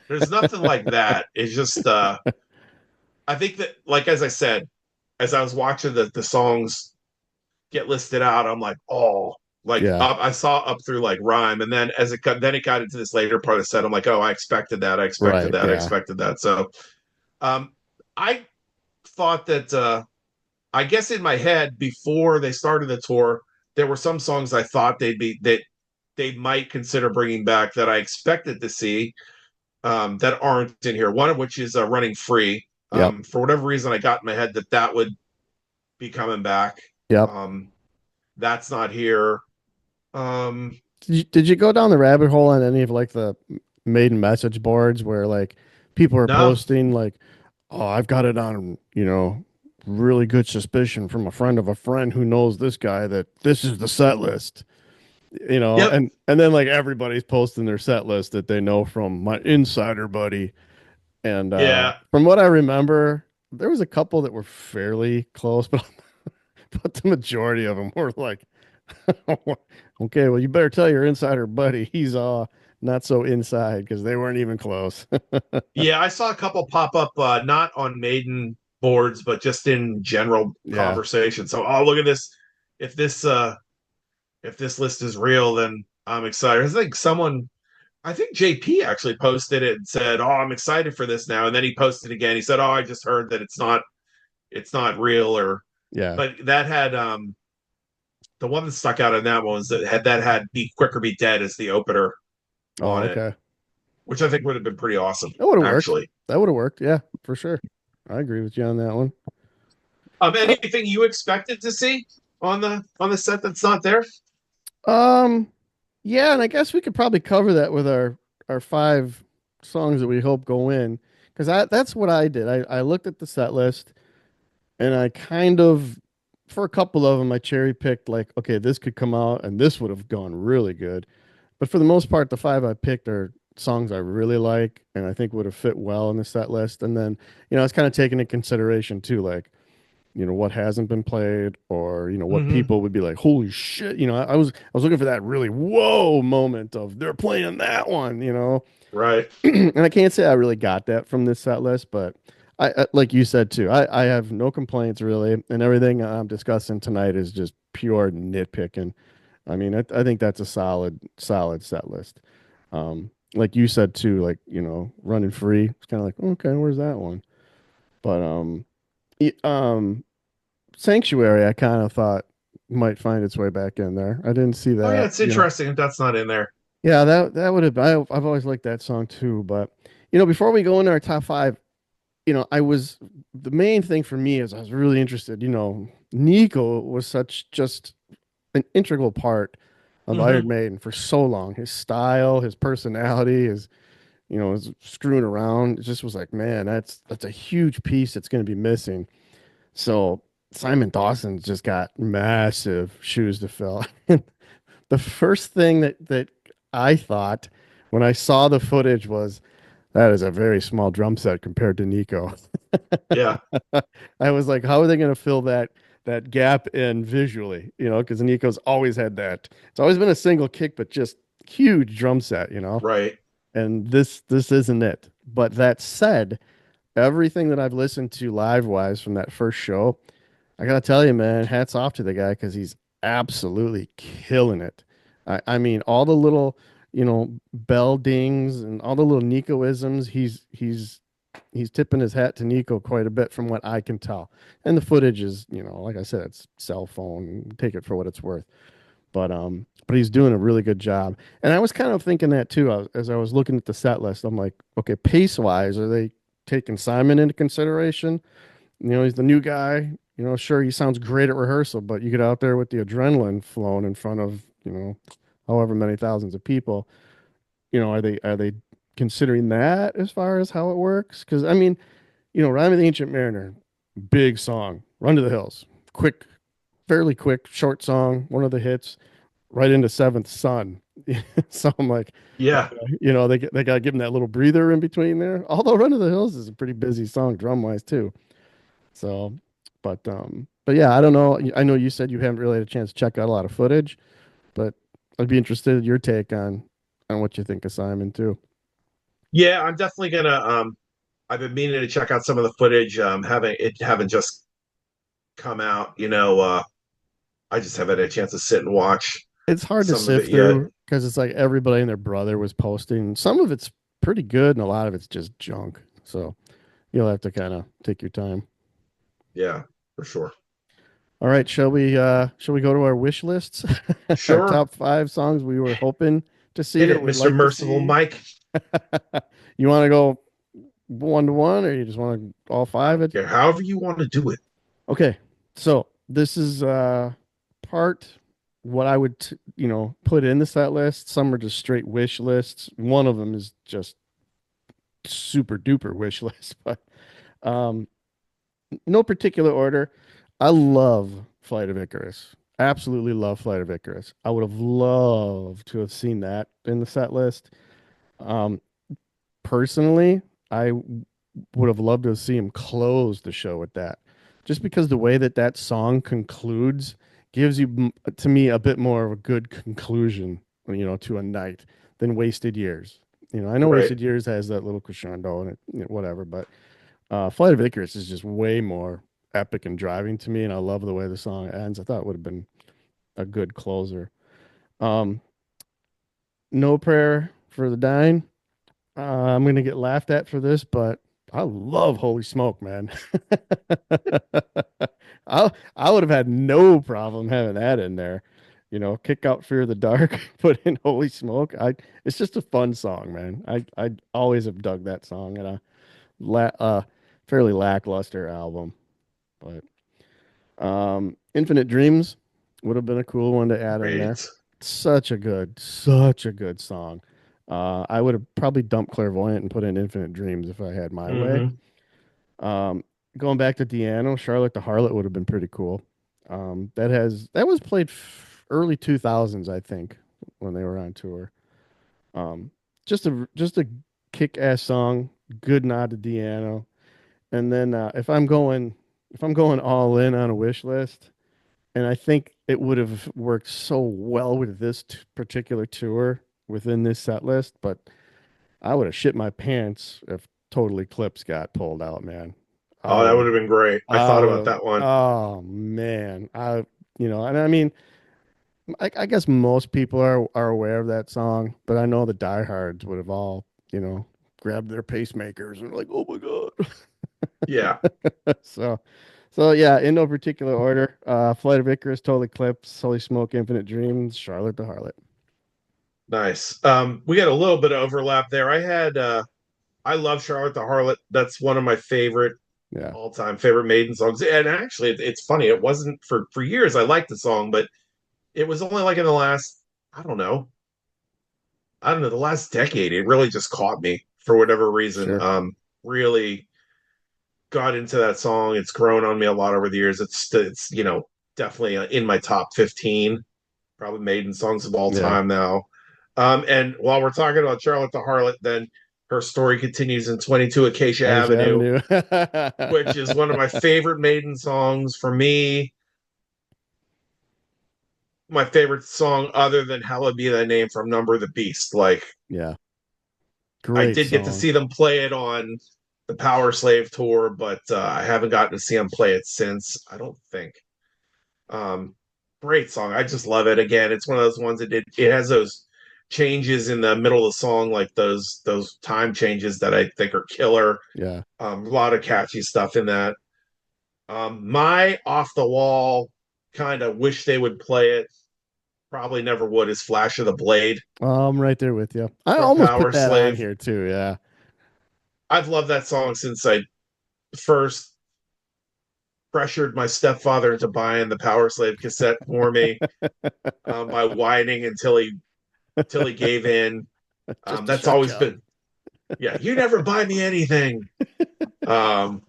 there's nothing like that. It's just I think that like as I said, as I was watching the songs get listed out, I'm like, oh, like Yeah. I saw up through like rhyme, and then then it got into this later part of the set. I'm like, oh, I expected that, I expected Right. that, I Yeah. expected that. So, I thought that I guess in my head before they started the tour, there were some songs I thought that they might consider bringing back that I expected to see that aren't in here. One of which is Running Free. Yep. For whatever reason, I got in my head that that would be coming back. Yep. Um, that's not here. Um, Did you go down the rabbit hole on any of like the maiden message boards where like people are no, posting like, oh, I've got it on, really good suspicion from a friend of a friend who knows this guy that this is the set list, yep, and then like everybody's posting their set list that they know from my insider buddy. And yeah, from what I remember, there was a couple that were fairly close, but but the majority of them were like, okay, well, you better tell your insider buddy he's not so inside because they weren't even close. yeah. I saw a couple pop up, not on Maiden boards, but just in general Yeah. conversation. So, oh, look at this. If this if this list is real, then I'm excited. I think JP actually posted it and said, "Oh, I'm excited for this now." And then he posted again. He said, "Oh, I just heard that it's not real." Or, Yeah. but that had the one that stuck out in that one was that had "Be Quicker, Be Dead" as the opener Oh, on it, okay. which I think would have been pretty awesome, That would have worked. actually. That would have worked. Yeah, for sure. I agree with you on that one. Anything you expected to see on the set that's not there? Um, yeah, and I guess we could probably cover that with our five songs that we hope go in because I that's what I did. I looked at the set list and I kind of for a couple of them I cherry picked like okay, this could come out and this would have gone really good. But for the most part, the five I picked are songs I really like and I think would have fit well in the set list. And then, it's kind of taken into consideration too, like, what hasn't been played or, what Mm-hmm. people would be like, holy shit. I was looking for that really whoa moment of they're playing that one. Right. And I can't say I really got that from this set list, but like you said too, I have no complaints really. And everything I'm discussing tonight is just pure nitpicking. I mean, I think that's a solid set list. Like you said too, like, running free. It's kind of like, okay, where's that one? But Sanctuary, I kind of thought might find its way back in there. I didn't see Oh yeah, that. it's interesting if that's not in there. Yeah, that would have. I've always liked that song too. But before we go into our top five, I was the main thing for me is I was really interested. Nico was such just an integral part of Iron Mm-hmm. Maiden for so long. His style, his personality, his screwing around. It just was like, man, that's a huge piece that's going to be missing. So Simon Dawson's just got massive shoes to fill. The first thing that I thought when I saw the footage was that is a very small drum set compared to Nico. Yeah. I was like, how are they going to fill that gap in visually? Because Nico's always had that. It's always been a single kick, but just huge drum set. Right. And this isn't it. But that said, everything that I've listened to live wise from that first show, I gotta tell you, man, hats off to the guy because he's absolutely killing it. I mean, all the little, bell dings and all the little Nicoisms, he's tipping his hat to Nico quite a bit from what I can tell. And the footage is, like I said, it's cell phone. Take it for what it's worth. But he's doing a really good job. And I was kind of thinking that too as I was looking at the set list. I'm like, okay, pace wise, are they taking Simon into consideration? He's the new guy. Sure, he sounds great at rehearsal, but you get out there with the adrenaline flowing in front of, however many thousands of people. Are they considering that as far as how it works? Because I mean, Rhyme of the Ancient Mariner, big song, Run to the Hills, quick, fairly quick, short song, one of the hits, right into Seventh Son. So I'm like, Yeah. okay, they got to give him that little breather in between there. Although Run to the Hills is a pretty busy song drum wise too. So, but yeah, I don't know. I know you said you haven't really had a chance to check out a lot of footage, but I'd be interested in your take on what you think of Simon too. Yeah, I'm definitely gonna I've been meaning to check out some of the footage. Haven't just come out, I just haven't had a chance to sit and watch It's hard to some of it sift yet. through because it's like everybody and their brother was posting. Some of it's pretty good, and a lot of it's just junk. So you'll have to kind of take your time. Yeah, for sure. All right, shall we go to our wish lists? Our Sure. top 5 songs we were hoping to see Hit or it, would Mr. like to Merciful see. Mike. You want to go one to one, or you just want to all I five? don't care. However you want to do it. Okay, so this is part what I would put in the set list. Some are just straight wish lists. One of them is just super duper wish list, but um, no particular order. I love Flight of Icarus. Absolutely love Flight of Icarus. I would have loved to have seen that in the set list. Um, Personally, would have loved to see him close the show with that, just because the way that that song concludes gives you, to me, a bit more of a good conclusion, to a night than Wasted Years. I know Right. Wasted Years has that little crescendo and whatever, but Flight of Icarus is just way more epic and driving to me, and I love the way the song ends. I thought it would have been a good closer. Um, No Prayer for the Dying. I'm gonna get laughed at for this, but I love Holy Smoke, man. I would have had no problem having that in there. Kick out Fear of the Dark, put in Holy Smoke. It's just a fun song, man. I always have dug that song, and a fairly lackluster album, but Infinite Dreams would have been a cool one to add in there. Great. Such a good song. I would have probably dumped Clairvoyant and put in Infinite Dreams if I had my way. Hmm. Um, Going back to Deano, Charlotte the Harlot would have been pretty cool. That was played early 2000s, I think, when they were on tour. Um, just a kick-ass song, good nod to Deano. And then if I'm going all in on a wish list, and I think it would have worked so well with this particular tour within this set list, but I would have shit my pants if Total Eclipse got pulled out, man. I Oh, that would would have, have been great. I I thought would about have, that one. oh man. And I mean, I guess most people are aware of that song, but I know the diehards would have all, grabbed their pacemakers and were like, oh my God. Yeah, So, so yeah, in no particular order. Flight of Icarus, Total Eclipse, Holy Smoke, Infinite Dreams, Charlotte the Harlot. nice. We got a little bit of overlap there. I love Charlotte the Harlot. That's one of my favorite Yeah, all-time favorite Maiden songs. And actually, it's funny. It wasn't for years. I liked the song, but it was only like in the last, I don't know, the last decade. It really just caught me for whatever reason. sure. Really got into that song. It's grown on me a lot over the years. It's definitely in my top 15 probably Maiden songs of all Yeah, time now. And while we're talking about Charlotte the Harlot, then her story continues in 22 Acacia Ash Avenue, Avenue. which is one of my favorite Maiden songs. For me, my favorite song other than Hallowed Be Thy Name from Number of the Beast. Like, Yeah, I great did get to song. see them play it on the Power Slave tour, but I haven't gotten to see them play it since, I don't think. Um, Great song. I just love it. Again, it's one of those ones that it has those changes in the middle of the song, like those time changes that I think are killer. Yeah. A lot of catchy stuff in that. My off the wall kind of wish they would play it. Probably never would is Flash of the Blade I'm right there with you. I from almost put Power that on Slave. here too. Yeah. I've loved that song since I first pressured my stepfather into buying the Power Slave cassette for me by whining until he gave in. Just a That's shot always job. been, yeah, you never buy me anything. Um,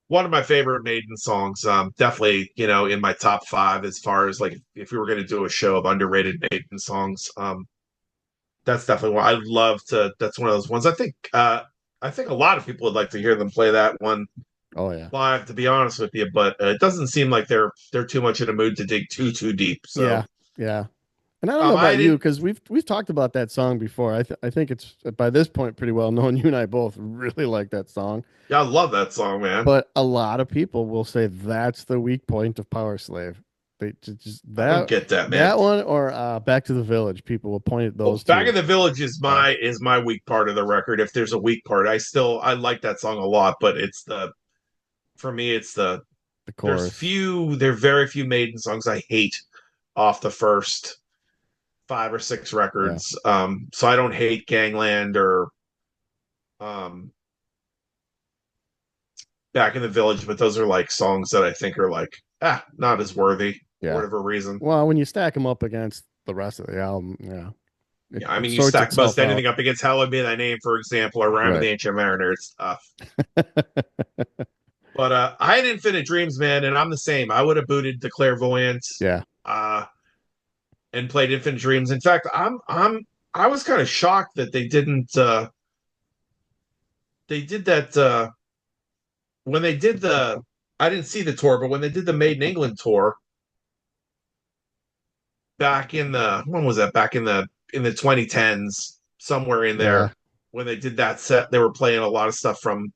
one of my favorite Maiden songs. Definitely, in my top five as far as like if we were going to do a show of underrated Maiden songs. That's definitely one I love to. That's one of those ones. I think a lot of people would like to hear them play that one Oh yeah. live. To be honest with you, but it doesn't seem like they're too much in a mood to dig too deep. So Yeah. Yeah. And I don't know I about you didn't. because we've talked about that song before. I think it's by this point pretty well known. You and I both really like that song, Yeah, I love that song, man. but a lot of people will say that's the weak point of Power Slave. They just I don't that get that, man. that one or Back to the Village. People will point at Well, those Back in two. the Village is Yeah, my weak part of the record. If there's a weak part, I like that song a lot, but it's the for me it's the the chorus. there are very few Maiden songs I hate off the first five or six Yeah, records. So I don't hate Gangland or um Back in the Village, but those are like songs that I think are like not as worthy for yeah. whatever reason. Well, when you stack them up against the rest of the album, yeah, Yeah, I it mean, you sorts stack most itself out. anything up against Hallowed Be Thy Name, for example, or Ram of Right. the Ancient Mariner. It's tough. But I had Infinite Dreams, man, and I'm the same. I would have booted the Clairvoyant Yeah. uh, and played Infinite Dreams. In fact, I was kind of shocked that they didn't. They did that when they did the. I didn't see the tour, but when they did the Made in England tour back in the when was that? Back in the 2010s, somewhere in Yeah. there, when they did that set, they were playing a lot of stuff from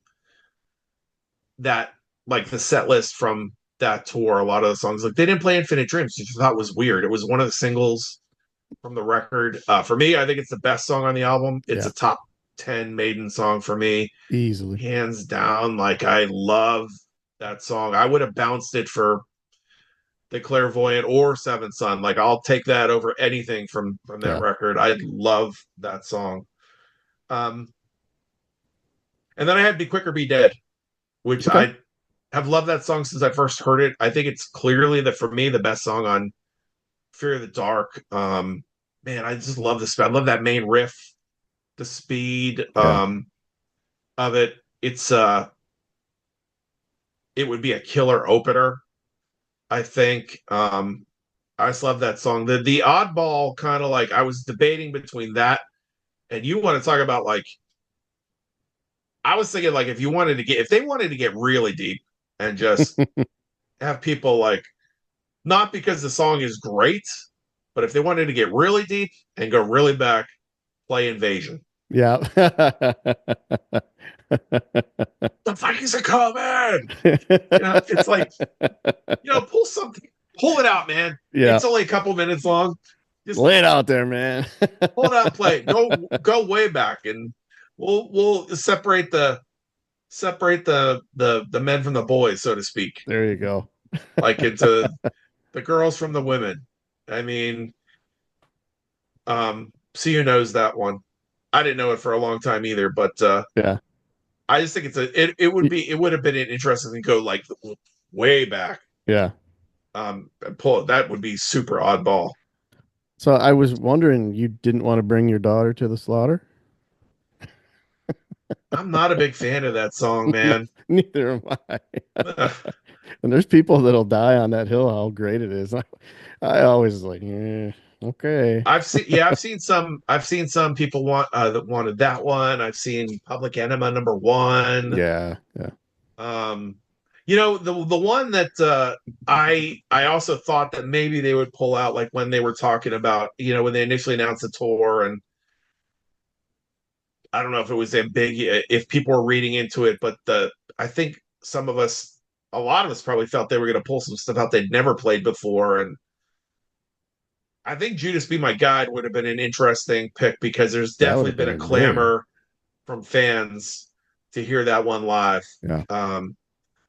that, like the set list from that tour. A lot of the songs, like they didn't play Infinite Dreams, which I thought was weird. It was one of the singles from the record. For me, I think it's the best song on the album. It's Yeah. a top 10 Maiden song for me, Easily. hands down. Like I love that song. I would have bounced it for the Clairvoyant or Seventh Son. Like I'll take that over anything from that Yeah. record. I love that song. Um, and then I had Be Quick or Be Dead, which Okay. I have loved that song since I first heard it. I think it's clearly the for me the best song on Fear of the Dark. Man, I just love this. I love that main riff, the speed Yeah. of it. It would be a killer opener, I think. I just love that song. The oddball kind of like I was debating between that and you want to talk about like I was thinking like if they wanted to get really deep and just have people like not because the song is great, but if they wanted to get really deep and go really back, play Invasion. Yeah. The Vikings are coming. It's like pull it out, man. Yeah. It's only a couple minutes long. Just Lay it out there, man. pull it out and play. Go way back, and we'll separate the men from the boys, so to speak. There you go. Like into the girls from the women. I mean, see who knows that one. I didn't know it for a long time either, but Yeah. I just think it would have been an interesting to go like way back. Yeah. And pull that would be super oddball. So I was wondering, you didn't want to bring your daughter to the slaughter? I'm not a big fan of that song, man. Neither am I. And there's people that'll die on that hill, how great it is. I always like, okay. I've seen some people that wanted that one. I've seen Public Enema number one. Yeah. Yeah. Um, the one that I also thought that maybe they would pull out, like when they were talking about, when they initially announced the tour, and I don't know if it was ambiguous, if people were reading into it, but I think a lot of us probably felt they were going to pull some stuff out they'd never played before, and I think Judas Be My Guide would have been an interesting pick because there's That would definitely have been been a a great one. clamor from fans to hear that one live. Yeah. Um,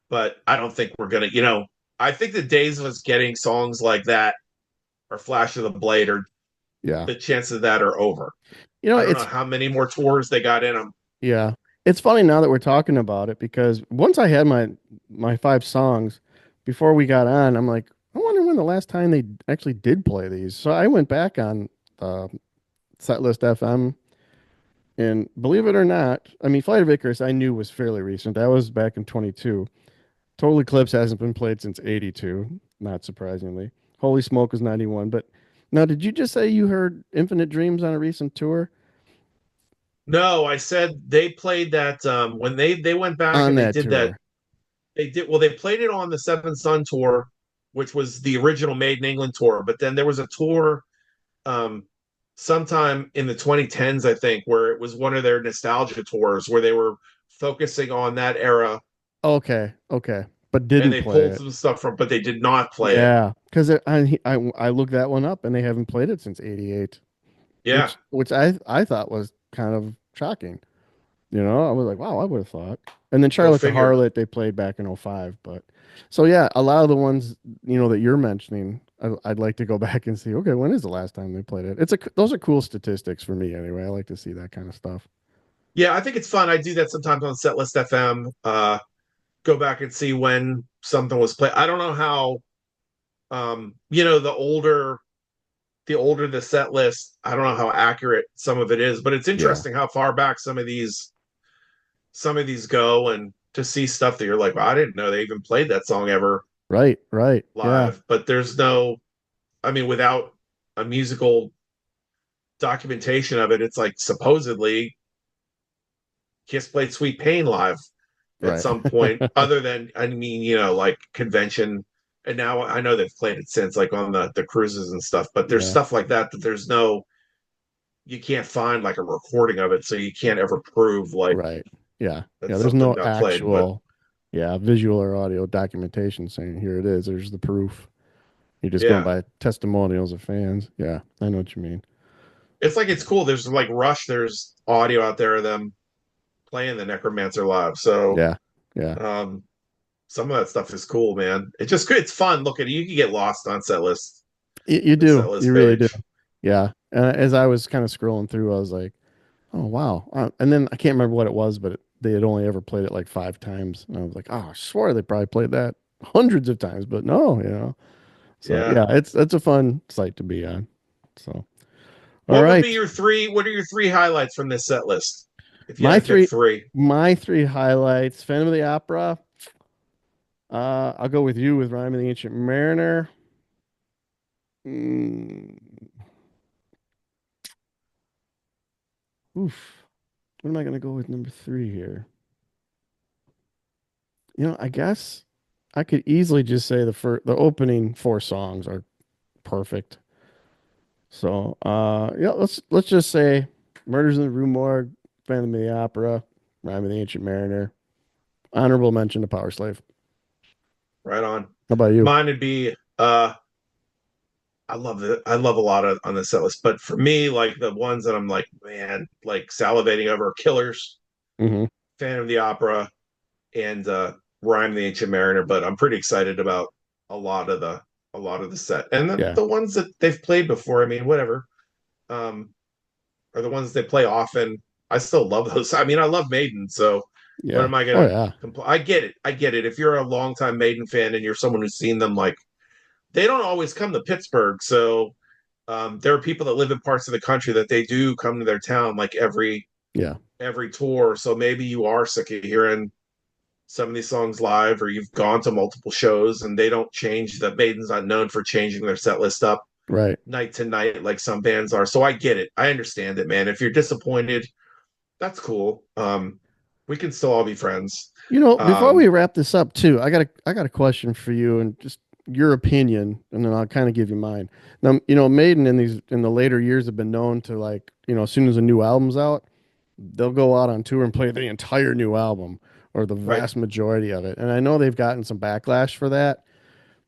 but I don't think we're gonna, I think the days of us getting songs like that or Flash of the Blade or Yeah. the chances of that are over. You know, I don't know it's how many more tours they got in them. yeah. It's funny now that we're talking about it because once I had my five songs before we got on, I'm like, I wonder when the last time they actually did play these. So I went back on Setlist FM, and believe it or not, I mean, Flight of Icarus I knew was fairly recent. That was back in 22. Total Eclipse hasn't been played since '82, not surprisingly. Holy Smoke was '91. But now, did you just say you heard Infinite Dreams on a recent tour? No, I said they played that when they went back On and they that did that. tour. They did well. They played it on the Seven Sun tour, which was the original Made in England tour. But then there was a tour um, sometime in the 2010s, I think, where it was one of their nostalgia tours where they were focusing on that era Okay, okay. But and didn't they play pulled it. some stuff from, but they did not play it. Yeah, because I looked that one up and they haven't played it since '88, Yeah, which I thought was kind of shocking. You know, I was like, wow, I would have thought. And then go Charlotte the figure. Harlot they played back in '05. But so yeah, a lot of the ones that you're mentioning, I'd like to go back and see. Okay, when is the last time they played it? Those are cool statistics for me anyway. I like to see that kind of stuff. Yeah, I think it's fun. I do that sometimes on Setlist FM. Go back and see when something was played. I don't know how. The older the set list, I don't know how accurate some of it is, but it's Yeah, interesting how far back some of these go, and to see stuff that you're like, well, I didn't know they even played that song ever right, right. Yeah, live. But there's no, I mean, without a musical documentation of it, it's like supposedly Kiss played Sweet Pain live at right, some point, other than, I mean, like convention. And now I know they've played it since, like on the cruises and stuff. But there's yeah, stuff like that there's no, you can't find like a recording of it, so you can't ever prove like right. Yeah, that yeah. There's something no got played. But actual, yeah, visual or audio documentation saying here it is. There's the proof. You're just going yeah, by testimonials of fans. Yeah, I know what you mean. it's cool. There's like Rush. There's audio out there of them playing the Necromancer live. So Yeah, yeah. um, some of that stuff is cool, man. It's just good. It's fun. Look at it. You can get lost on You the do. set list You really do. page. Yeah. As I was kind of scrolling through, I was like, oh, wow. And then I can't remember what it was, but they had only ever played it like 5 times. And I was like, oh, I swore they probably played that hundreds of times, but no. So, Yeah. yeah, it's a fun site to be on. So, all What would be right. your three? What are your three highlights from this set list? If you had My to pick three, three, my three highlights Phantom of the Opera. I'll go with you with Rhyme of the Ancient Mariner. Mm, oof. What am I going to go with number three here? I guess I could easily just say the opening four songs are perfect. So, yeah, let's just say Murders in the Rue Morgue, Phantom of the Opera, Rhyme of the Ancient Mariner, honorable mention to Power Slave. right on. How about you? Mine would be I love a lot of on the set list, but for me, like the ones that I'm like, man, like salivating over Killers, Hmm. Phantom of the Opera, and Rhyme of the Ancient Mariner. But I'm pretty excited about a lot of the a lot of the set. And the, Yeah, the ones that they've played before, I mean, whatever. Um, are the ones they play often. I still love those. I mean, I love Maiden, so what yeah. am I Oh gonna yeah, I get it. I get it. If you're a longtime Maiden fan and you're someone who's seen them, like they don't always come to Pittsburgh, so there are people that live in parts of the country that they do come to their town like yeah, every tour. So maybe you are sick of hearing some of these songs live, or you've gone to multiple shows and they don't change. The Maiden's not known for changing their set list up right. night to night like some bands are. So I get it. I understand it, man. If you're disappointed, that's cool. We can still all be friends. Before we Um, wrap this up too, I got a question for you and just your opinion, and then I'll kind of give you mine. Now, Maiden in the later years have been known to like, as soon as a new album's out, they'll go out on tour and play the entire new album or the right. vast majority of it. And I know they've gotten some backlash for that,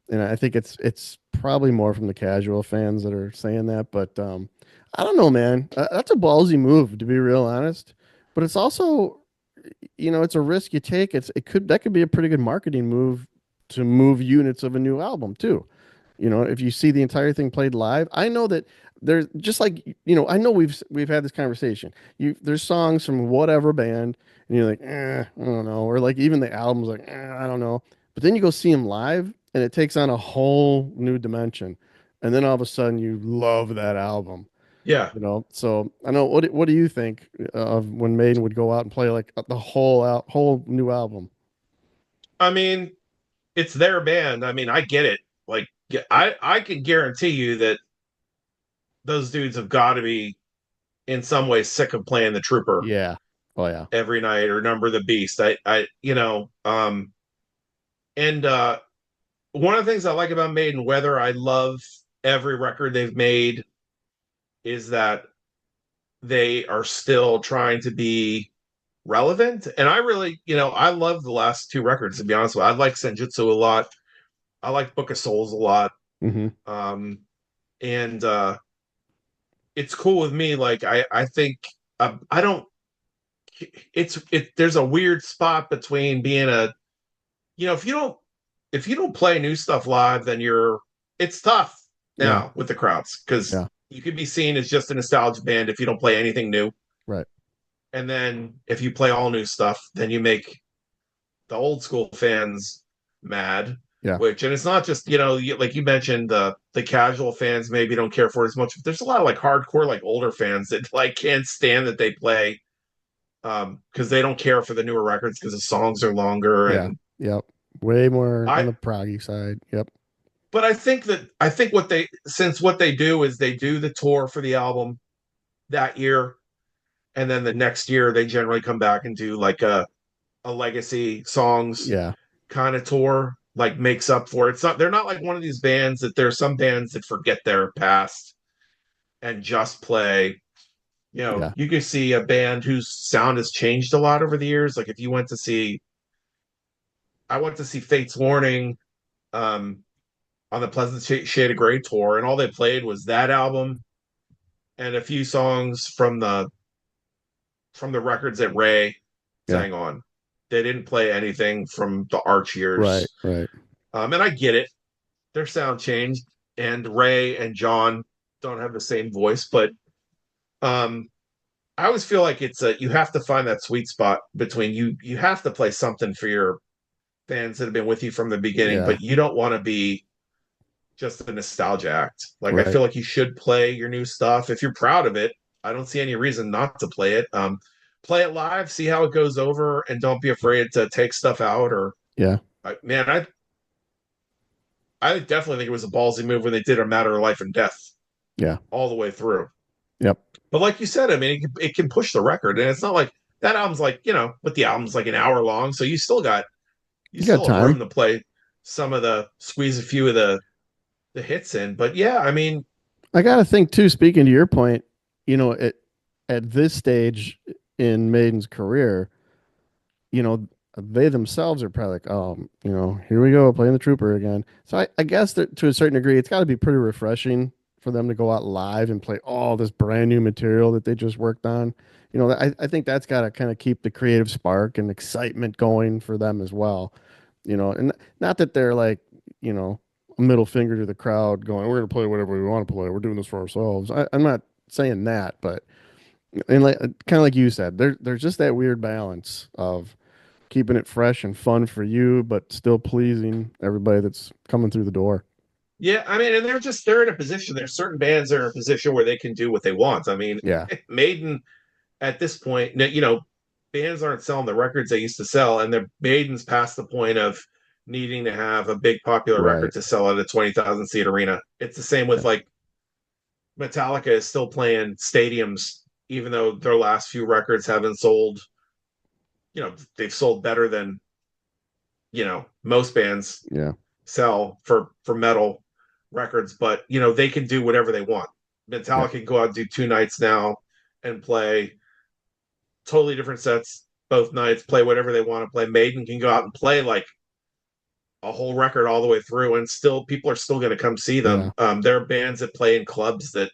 and I think it's probably more from the casual fans that are saying that, but I don't know, man. That's a ballsy move to be real honest, but it's also it's a risk you take. That could be a pretty good marketing move to move units of a new album too. If you see the entire thing played live, I know that there's just like I know we've had this conversation. There's songs from whatever band, and you're like, I don't know, or like even the album's like, I don't know. But then you go see them live, and it takes on a whole new dimension, and then all of a sudden you love that album. Yeah. So I know what do you think of when Maiden would go out and play like the whole new album? I mean, it's their band. I mean, I get it. Like, I can guarantee you that those dudes have got to be in some way sick of playing the Trooper Yeah. Oh yeah. every night or Number the Beast. And one of the things I like about Maiden, whether I love every record they've made, is that they are still trying to be relevant. And I really, I love the last two records, to be honest with you. I like Senjutsu a lot. I like Book of Souls a lot. Hmm. Um, and it's cool with me. Like, I think, I don't, there's a weird spot between being if you don't play new stuff live, then it's tough Yeah. now with the crowds because Yeah. you could be seen as just a nostalgia band if you don't play anything new. Right. And then if you play all new stuff, then you make the old school fans mad. Yeah. And it's not just like you mentioned, the casual fans maybe don't care for it as much. But there's a lot of like hardcore, like older fans that like can't stand that they play because they don't care for the newer records because the songs are longer. Yeah. And Yep. Way more on I the proggy side. Yep. but I think what they do is they do the tour for the album that year, and then the next year they generally come back and do like a legacy songs Yeah. kind of tour, like makes up for it. It's not they're not like one of these bands that there's some bands that forget their past and just play. Yeah. You could see a band whose sound has changed a lot over the years. Like if you went to see I went to see Fate's Warning um on the Pleasant Shade of Grey tour, and all they played was that album and a few songs from the records that Ray Yeah. sang on. They didn't play anything from the Arch Right. years. Right. And I get it. Their sound changed, and Ray and John don't have the same voice, but um, I always feel like you have to find that sweet spot between you have to play something for your fans that have been with you from the beginning, Yeah. but you don't want to be just a nostalgia act. Like I Right. feel like you should play your new stuff if you're proud of it. I don't see any reason not to play it. Play it live, see how it goes over, and don't be afraid to take stuff out. Or Yeah. man, I definitely think it was a ballsy move when they did A Matter of Life and Death Yeah. all the way through. Yep. But like you said, I mean, it can push the record, and it's not like that album's like but the album's like an hour long, so you You got still have time. room to play squeeze a few of the hits in. But yeah, I mean, I got to think too, speaking to your point, at this stage in Maiden's career, you know, they themselves are probably like, oh, here we go, playing the Trooper again. So I guess that to a certain degree, it's got to be pretty refreshing for them to go out live and play all this brand new material that they just worked on. I think that's got to kind of keep the creative spark and excitement going for them as well. And not that they're like, a middle finger to the crowd going, we're going to play whatever we want to play. We're doing this for ourselves. I'm not saying that, but and like kind of like you said, there's just that weird balance of keeping it fresh and fun for you, but still pleasing everybody that's coming through the door. yeah, I mean, and they're in a position. There's certain bands that are in a position where they can do what they want. I mean, Yeah. Maiden at this point, bands aren't selling the records they used to sell, and the Maiden's past the point of needing to have a big popular Right. record to sell at a 20,000 seat arena. It's the same Yeah. with like Metallica is still playing stadiums, even though their last few records haven't sold. They've sold better than most bands Yeah. sell for metal records, but they can do whatever they want. Yeah. Metallica can go out and do two nights now and play totally different sets both nights, play whatever they want to play. Maiden can go out and play like a whole record all the way through, and still people are still going to come see Yeah. them. There are bands that play in clubs that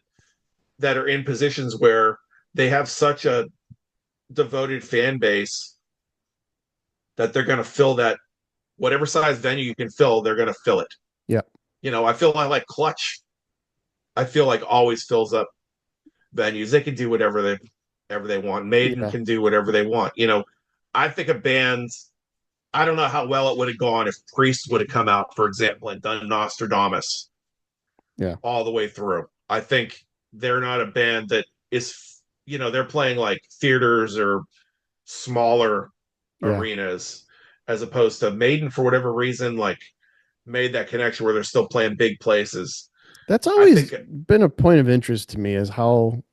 are in positions where they have such a devoted fan base that they're going to fill that whatever size venue you can fill, they're going to fill it. Yeah. I feel like Clutch. I feel like always fills up venues. They can do whatever they want. Maiden Yeah. can do whatever they want. I think a band. I don't know how well it would have gone if Priest would have come out, for example, and done Nostradamus Yeah. all the way through. I think they're not a band that is, they're playing like theaters or smaller Yeah. arenas. as opposed to Maiden for whatever reason like made that connection where they're still playing big places. That's I always think been a point of interest to me is how,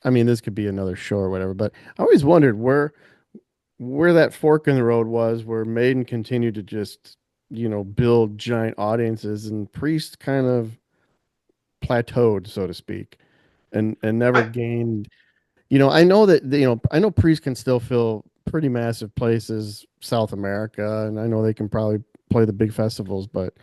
I mean, this could be another show or whatever, but I always wondered where that fork in the road was where Maiden continued to just, build giant audiences and Priest kind of plateaued, so to speak, and never I gained. I know that I know Priest can still fill pretty massive places, South America, and I know they can probably play the big festivals, but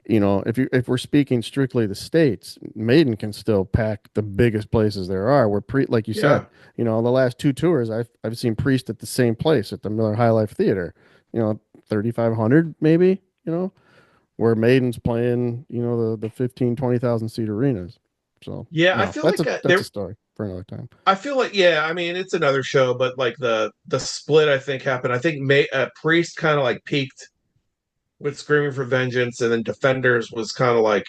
if we're speaking strictly the states, Maiden can still pack the biggest places there are. Where like you said, yeah. the last two tours, I've seen Priest at the same place at the Miller High Life Theater, 3,500 maybe, where Maiden's playing, the 15, 20,000 seat arenas. So Yeah, I no, feel that's like a that's a there story for another time. I feel like yeah, I mean it's another show, but like the split I think happened. I think Priest kind of like peaked with Screaming for Vengeance, and then Defenders was kind of like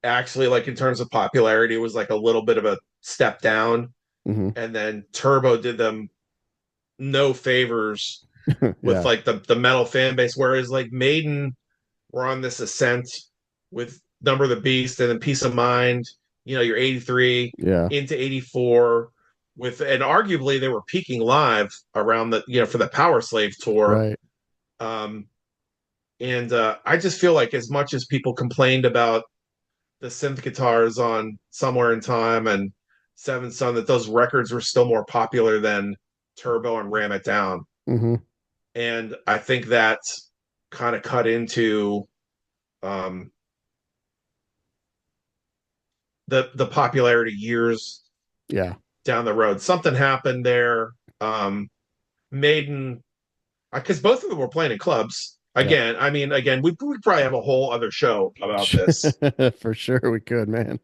actually like in terms of popularity was like a little bit of a step down, Hmm. and then Turbo did them no favors with Yeah, like the metal fan base, whereas like Maiden were on this ascent with Number of the Beast and then Peace of Mind. You're 83 yeah, into 84 with, and arguably they were peaking live around the for the Power Slave tour. right. Um, and I just feel like as much as people complained about the synth guitars on Somewhere in Time and Seven Son, that those records were still more popular than Turbo and Ram It Down. Hmm. And I think that kind of cut into um, the popularity years Yeah, down the road. Something happened there. Maiden, because both of them were playing in clubs. yep. Again, I mean, again, we probably have a whole other show about this. For sure we could, man.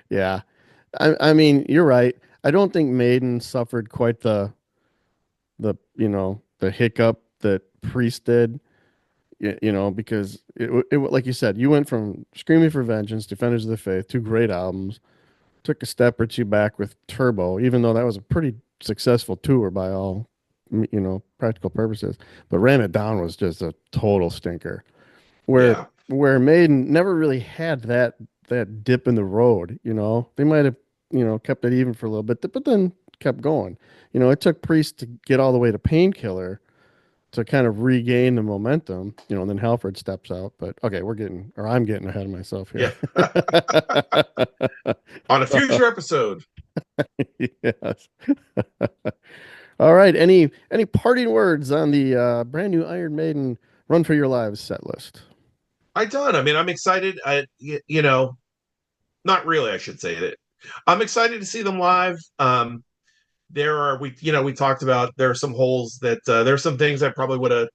Yeah. I mean, you're right. I don't think Maiden suffered quite the hiccup that Priest did, because like you said, you went from Screaming for Vengeance, Defenders of the Faith, two great albums, took a step or two back with Turbo, even though that was a pretty successful tour by all, practical purposes. But Ram It Down was just a total stinker. where Yeah, where Maiden never really had that dip in the road. They might have kept it even for a little bit, but then kept going. It took Priest to get all the way to Painkiller to kind of regain the momentum. And then Halford steps out. But okay, I'm getting ahead of myself here. yeah. On a So, future episode, yes. All right. Any parting words on the brand new Iron Maiden Run for Your Lives set list? I done. I mean, I'm excited. Not really. I should say that I'm excited to see them live. There are we talked about there are some holes that there are some things I probably would have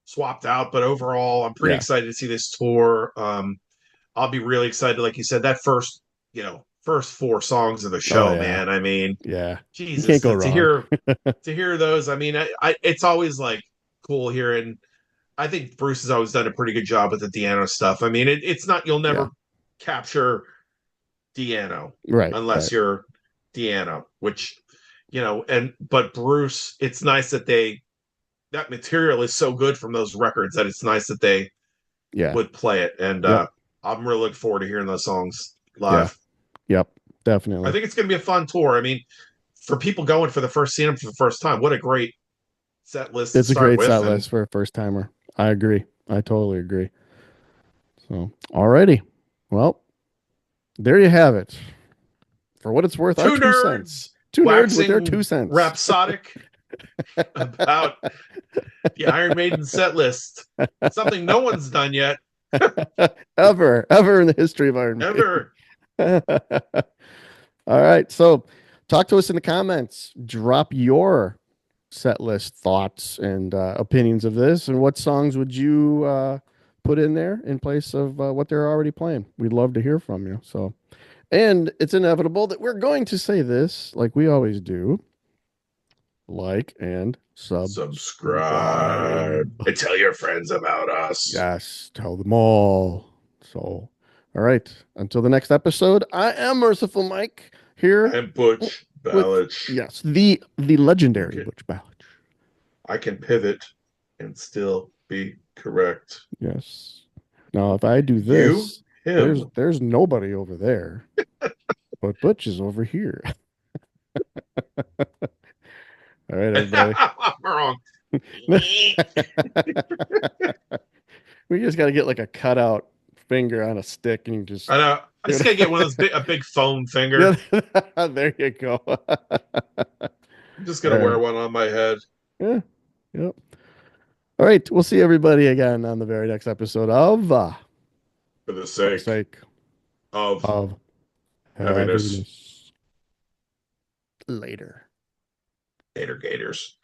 swapped out, but overall, I'm pretty Yeah. excited to see this tour. I'll be really excited, like you said, that first four songs of the Oh show, yeah. man. I mean, Yeah. You Jesus, can't go wrong. to hear those. I mean, it's always like cool hearing. I think Bruce has always done a pretty good job with the Deano stuff. I mean, it's not you'll Yeah. never capture Deano Right. unless Right. you're Deano, which and but Bruce, it's nice that that material is so good from those records that it's nice that they Yeah. would play it, and Yep. I'm really looking forward to hearing those songs Yeah. live. Yep. I Definitely. think it's going to be a fun tour. I mean, for people going for the first seeing them for the first time, what a great set list to It's a start great with. set And list for a first timer. I agree. I totally agree. So, alrighty. Well, there you have it. For what it's worth, our two 2 cents. nerds Two nerds with their waxing 2 cents. rhapsodic about the Iron Maiden set list, something no one's done yet Ever in the history of Iron Maiden. ever. All right. So talk to us in the comments. Drop your set list thoughts and opinions of this. And what songs would you put in there in place of what they're already playing? We'd love to hear from you. So, and it's inevitable that we're going to say this like we always do, like and Subscribe subscribe. and tell your friends about us. Yes, tell them all. So, all right. Until the next episode, I am Merciful Mike here I'm Butch with, Balich. yes, the legendary Okay. Butch Ballard. I can pivot and still be correct. Yes. Now, if I do You, this, him. there's nobody over there, but Butch is over here. All right, everybody. I'm wrong. We just got to get like a cutout finger on a stick and you just I know. I do just gotta get one of those it. a big foam Yeah, finger. there you go. I'm just All gonna wear right. one on my head Yeah. Yep. All right. We'll see everybody again on the very next episode of for the For the sake Sake of of heaviness. Happiness. Later. Gator gators.